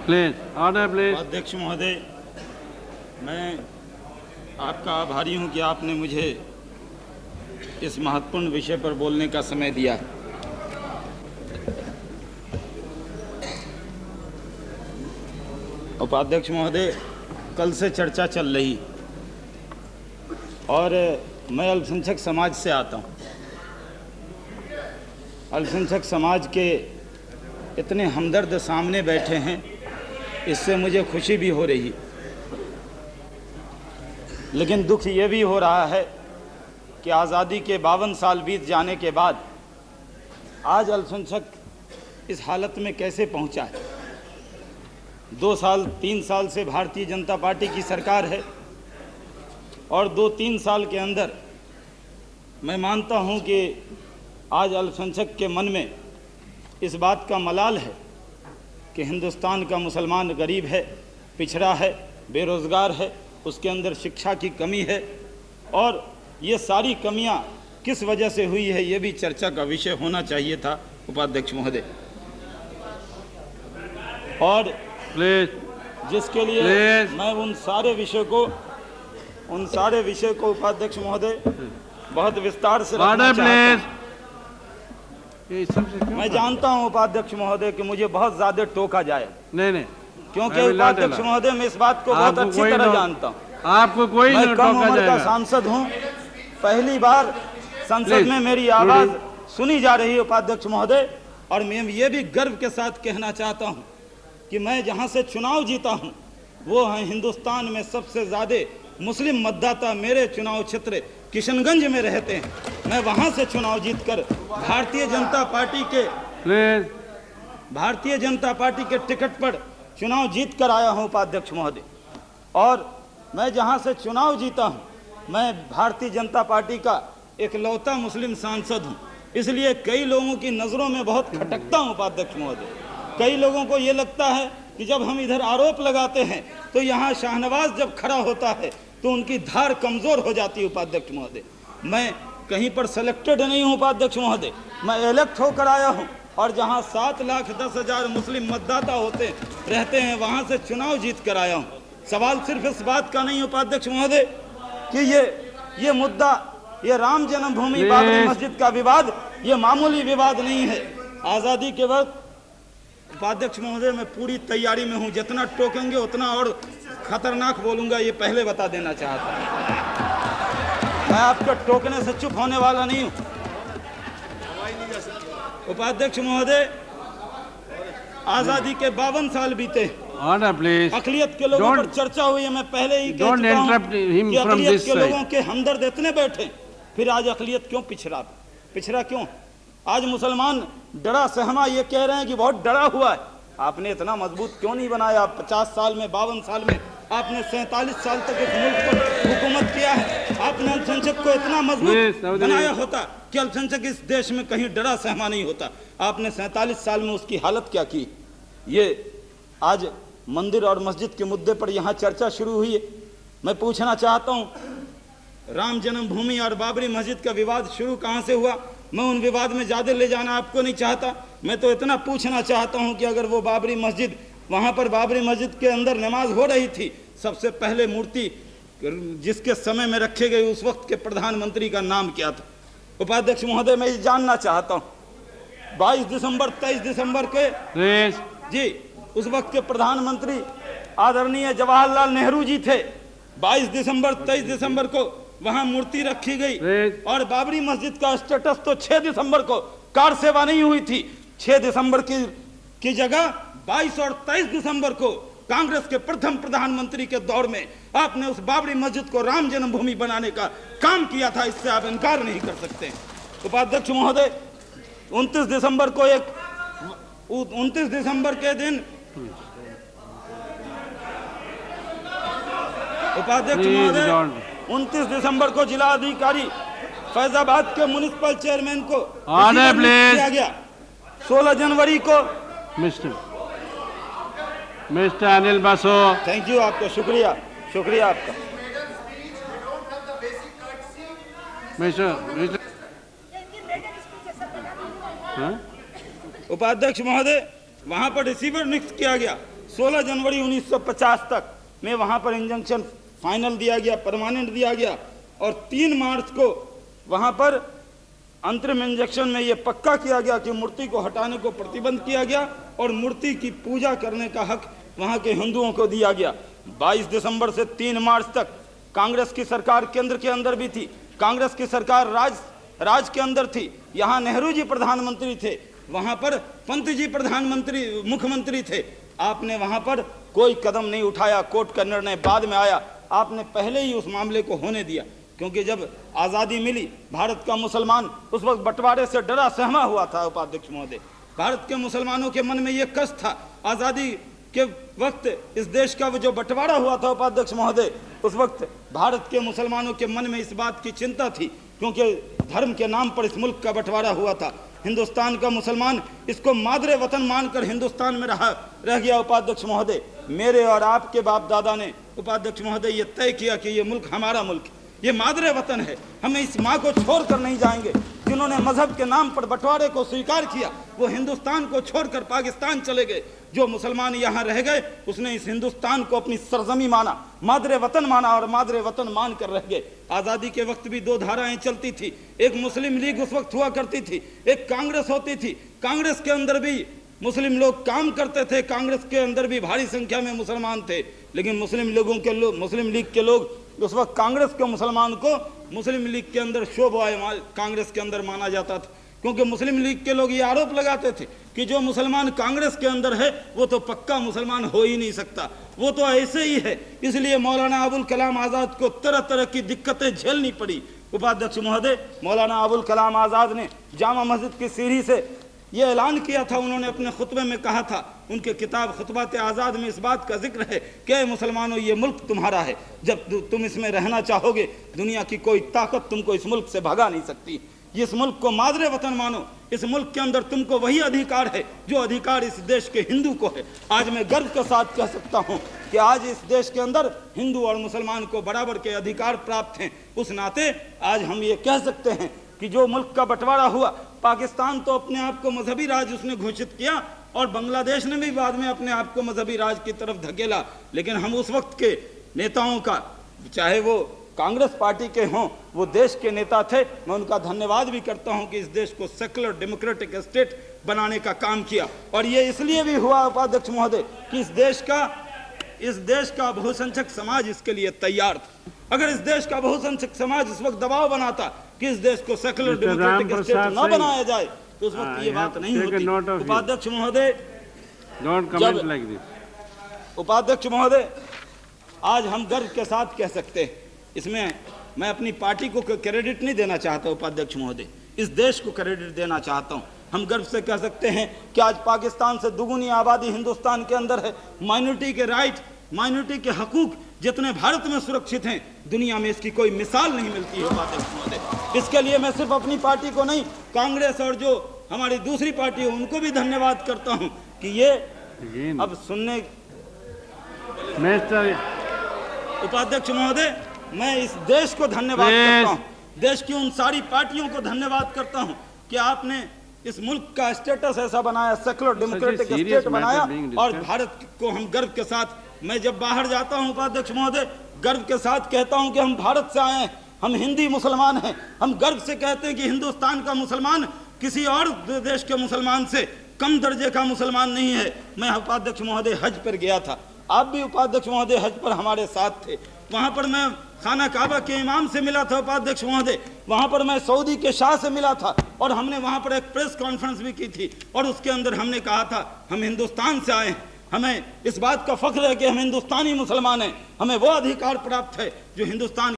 Please order please. अध्यक्ष महोदय, मैं आपका आभारी हूं कि आपने मुझे इस महत्वपूर्ण विषय पर बोलने का समय दिया। उपाध्यक्ष महोदय, कल से चर्चा चल रही और मैं अल्पसंख्यक समाज से आता हूं। अल्पसंख्यक समाज के इतने हमदर्द सामने बैठे हैं, इससे मुझे खुशी भी हो रही, लेकिन दुख ये भी हो रहा है कि आज़ादी के 52 साल बीत जाने के बाद आज अल्पसंख्यक इस हालत में कैसे पहुंचा है। 2 साल 3 साल से भारतीय जनता पार्टी की सरकार है और 2-3 साल के अंदर मैं मानता हूं कि आज अल्पसंख्यक के मन में इस बात का मलाल है कि हिंदुस्तान का मुसलमान गरीब है, पिछड़ा है, बेरोज़गार है, उसके अंदर शिक्षा की कमी है और ये सारी कमियां किस वजह से हुई है, ये भी चर्चा का विषय होना चाहिए था उपाध्यक्ष महोदय। और जिसके लिए मैं उन सारे विषय को उपाध्यक्ष महोदय बहुत विस्तार से रखना चाहता हूं। मैं जानता हूं उपाध्यक्ष महोदय कि मुझे बहुत ज्यादा टोका जाए, नहीं, क्योंकि उपाध्यक्ष महोदय मैं इस बात को बहुत अच्छी तरह जानता हूं। आपको कोई मैं कम उम्र का सांसद हूं, पहली बार संसद में मेरी आवाज सुनी जा रही है उपाध्यक्ष महोदय, और मैं ये भी गर्व के साथ कहना चाहता हूं कि मैं जहां से चुनाव जीता हूं वो है हिंदुस्तान में सबसे ज्यादा मुस्लिम मतदाता मेरे चुनाव क्षेत्र किशनगंज में रहते हैं। मैं वहां से चुनाव जीतकर भारतीय जनता पार्टी के टिकट पर चुनाव जीत कर आया हूं उपाध्यक्ष महोदय। और मैं जहां से चुनाव जीता हूं मैं भारतीय जनता पार्टी का इकलौता मुस्लिम सांसद हूं, इसलिए कई लोगों की नजरों में बहुत खटकता हूं उपाध्यक्ष महोदय। कई लोगों को ये लगता है कि जब हम इधर आरोप लगाते हैं तो यहाँ शाहनवाज जब खड़ा होता है तो उनकी धार कमजोर हो जाती है उपाध्यक्ष महोदय। मैं कहीं पर सेलेक्टेड नहीं हूँ उपाध्यक्ष महोदय, मैं इलेक्ट होकर आया हूँ और जहाँ 7,10,000 मुस्लिम मतदाता रहते हैं वहाँ से चुनाव जीत कर आया हूँ। सवाल सिर्फ इस बात का नहीं उपाध्यक्ष महोदय कि ये मुद्दा, ये राम जन्मभूमि बाबरी मस्जिद का विवाद, ये मामूली विवाद नहीं है। आज़ादी के वक्त उपाध्यक्ष महोदय मैं पूरी तैयारी में हूं, जितना टोकेंगे उतना और खतरनाक बोलूंगा, ये पहले बता देना चाहता हूं। मैं आपके टोकने से चुप होने वाला नहीं हूं उपाध्यक्ष महोदय। आजादी के 52 साल बीते, अक़लियत के लोगों पर चर्चा हुई है। मैं पहले ही कह चुका हूं कि अक़लियत के लोगों के हमदर्द इतने बैठे, फिर आज अक़लियत क्यों पिछड़ा क्यों? आज मुसलमान डरा सहमा ये कह रहे हैं कि बहुत डरा हुआ है। आपने इतना मजबूत क्यों नहीं बनाया? 50 साल में 52 साल में आपने 47 साल तक इस मुल्क पर हुकूमत किया है। आपने अल्पसंख्यक को इतना मजबूत बनाया होता कि अल्पसंख्यक इस देश में कहीं डरा सहमा नहीं होता। आपने 47 साल में उसकी हालत क्या की? ये आज मंदिर और मस्जिद के मुद्दे पर यहाँ चर्चा शुरू हुई है। मैं पूछना चाहता हूँ, राम जन्मभूमि और बाबरी मस्जिद का विवाद शुरू कहाँ से हुआ? मैं उन विवाद में ज़्यादा ले जाना आपको नहीं चाहता। मैं तो इतना पूछना चाहता हूं कि अगर वो बाबरी मस्जिद, वहां पर बाबरी मस्जिद के अंदर नमाज हो रही थी, सबसे पहले मूर्ति जिसके समय में रखे गए उस वक्त के प्रधानमंत्री का नाम क्या था? उपाध्यक्ष महोदय मैं ये जानना चाहता हूं। 22 दिसंबर 23 दिसंबर के जी उस वक्त के प्रधानमंत्री आदरणीय जवाहरलाल नेहरू जी थे। 22 दिसंबर 23 दिसंबर को वहां मूर्ति रखी गई और बाबरी मस्जिद का स्टेटस तो 6 दिसंबर को कार सेवा नहीं हुई थी। 6 दिसंबर की जगह 22 और 23 दिसंबर को कांग्रेस के प्रथम प्रधानमंत्री के दौर में आपने उस बाबरी मस्जिद को राम जन्मभूमि बनाने का काम किया था। इससे आप इनकार नहीं कर सकते। उपाध्यक्ष महोदय 29 दिसंबर के दिन उपाध्यक्ष महोदय 29 दिसंबर को जिला अधिकारी फैजाबाद के म्युनिसिपल चेयरमैन को किया गया। 16 जनवरी को mister Anil Basu, thank you आपका, शुक्रिया आपका। उपाध्यक्ष महोदय वहां पर रिसीवर नियुक्त किया गया। 16 जनवरी 1950 तक में वहां पर इंजंक्शन फाइनल दिया गया, परमानेंट दिया गया, और 3 मार्च को वहां पर अंतरिम इंजेक्शन में यह पक्का किया गया कि मूर्ति को हटाने को प्रतिबंध किया गया और मूर्ति की पूजा करने का हक वहां के हिंदुओं को दिया गया। 22 दिसंबर से 3 मार्च तक कांग्रेस की सरकार केंद्र के अंदर भी थी, कांग्रेस की सरकार राज के अंदर थी। यहाँ नेहरू जी प्रधानमंत्री थे, वहां पर पंत जी मुख्यमंत्री थे। आपने वहां पर कोई कदम नहीं उठाया, कोर्ट का निर्णय बाद में आया, आपने पहले ही उस मामले को होने दिया। क्योंकि जब आज़ादी मिली, भारत का मुसलमान उस वक्त बंटवारे से डरा सहमा हुआ था। उपाध्यक्ष महोदय, भारत के मुसलमानों के मन में यह कष्ट था, आज़ादी के वक्त इस देश का वो जो बंटवारा हुआ था उपाध्यक्ष महोदय, उस वक्त भारत के मुसलमानों के मन में इस बात की चिंता थी, क्योंकि धर्म के नाम पर इस मुल्क का बंटवारा हुआ था। हिंदुस्तान का मुसलमान इसको मादरे वतन मानकर हिंदुस्तान में रह गया। उपाध्यक्ष महोदय, मेरे और आपके बाप दादा ने उपाध्यक्ष महोदय ये तय किया कि ये मुल्क हमारा मुल्क है, ये मादरे वतन है, हमें इस माँ को छोड़कर नहीं जाएंगे। जिन्होंने मजहब के नाम पर बंटवारे को स्वीकार किया वो हिंदुस्तान को छोड़कर पाकिस्तान चले गए। जो मुसलमान यहाँ रह गए उसने इस हिंदुस्तान को अपनी सरजमी माना, मादरे वतन माना और मादरे वतन मान कर रह गए। आज़ादी के वक्त भी 2 धाराएं चलती थी, एक मुस्लिम लीग उस वक्त हुआ करती थी, एक कांग्रेस होती थी। कांग्रेस के अंदर भी मुस्लिम लोग काम करते थे, कांग्रेस के अंदर भी भारी संख्या में मुसलमान थे, लेकिन मुस्लिम लीग के लोग उस वक्त कांग्रेस के मुसलमान को मुस्लिम लीग के अंदर शोभा कांग्रेस के अंदर माना जाता था, क्योंकि मुस्लिम लीग के लोग ये आरोप लगाते थे कि जो मुसलमान कांग्रेस के अंदर है वो तो पक्का मुसलमान हो ही नहीं सकता, वो तो ऐसे ही है। इसलिए मौलाना अबुल कलाम आज़ाद को तरह तरह की दिक्कतें झेलनी पड़ी। उपाध्यक्ष महोदय, मौलाना अबुल कलाम आज़ाद ने जामा मस्जिद की सीढ़ी से ये ऐलान किया था, उन्होंने अपने खुतबे में कहा था, उनके किताब खुतबात आज़ाद में इस बात का जिक्र है कि मुसलमानों ये मुल्क तुम्हारा है, जब तुम इसमें रहना चाहोगे दुनिया की कोई ताकत तुमको इस मुल्क से भगा नहीं सकती। इस मुल्क को मादरे वतन मानो, इस मुल्क के अंदर तुमको वही अधिकार है जो अधिकार इस देश के हिंदू को है। आज मैं गर्व के साथ कह सकता हूँ कि आज इस देश के अंदर हिंदू और मुसलमान को बराबर के अधिकार प्राप्त हैं। उस नाते आज हम ये कह सकते हैं कि जो मुल्क का बंटवारा हुआ, पाकिस्तान तो अपने आप को मजहबी राज उसने घोषित किया और बांग्लादेश ने भी बाद में अपने आप को मजहबी राज की तरफ धकेला, लेकिन हम उस वक्त के नेताओं का, चाहे वो कांग्रेस पार्टी के हों, वो देश के नेता थे, मैं उनका धन्यवाद भी करता हूं कि इस देश को सेकुलर डेमोक्रेटिक स्टेट बनाने का काम किया। और ये इसलिए भी हुआ उपाध्यक्ष महोदय कि इस देश का बहुसंख्यक समाज इसके लिए तैयार था। अगर इस देश का बहुसंख्यक समाज इस वक्त दबाव बनाता कि इस देश को सेकुलर डेमोक्रेटिक स्टेट न बनाया जाए तो उस वक्त ये बात नहीं होती। उपाध्यक्ष महोदय, उपाध्यक्ष महोदय, आज हम गर्व के साथ कह सकते हैं, इसमें मैं अपनी पार्टी को क्रेडिट नहीं देना चाहता उपाध्यक्ष महोदय, इस देश को क्रेडिट देना चाहता हूं। हम गर्व से कह सकते हैं कि आज पाकिस्तान से दुगुनी आबादी हिंदुस्तान के अंदर है। माइनॉरिटी के राइट, माइनॉरिटी के हकूक जितने भारत में सुरक्षित हैं, दुनिया में इसकी कोई मिसाल नहीं मिलती है उपाध्यक्ष महोदय। इसके लिए मैं सिर्फ अपनी पार्टी को नहीं, कांग्रेस और जो हमारी दूसरी पार्टी है उनको भी धन्यवाद करता हूं कि ये अब सुनने। उपाध्यक्ष महोदय, मैं इस देश को धन्यवाद करता हूं, देश की उन सारी पार्टियों को धन्यवाद करता हूं कि आपने इस मुल्क का स्टेटस ऐसा बनाया, सेकुलर डेमोक्रेटिक स्टेट बनाया। और भारत को हम गर्व के साथ, मैं जब बाहर जाता हूं उपाध्यक्ष महोदय, गर्व के साथ कहता हूं कि हम भारत से आए हैं, हम हिंदी मुसलमान हैं। हम गर्व से कहते हैं कि हिंदुस्तान का मुसलमान किसी और देश के मुसलमान से कम दर्जे का मुसलमान नहीं है। मैं उपाध्यक्ष महोदय हज पर गया था, आप भी उपाध्यक्ष महोदय हज पर हमारे साथ थे। वहां पर मैं खाना काबा के इमाम से मिला था उपाध्यक्ष महोदय, वहां पर मैं सऊदी के शाह से मिला था और हमने वहां पर एक प्रेस कॉन्फ्रेंस भी की थी और उसके अंदर हमने कहा था हम हिंदुस्तान से आए हैं, हमें इस बात का फख्र है कि हम हिंदुस्तानी मुसलमान हैं, हमें वो अधिकार प्राप्त है जो हिंदुस्तान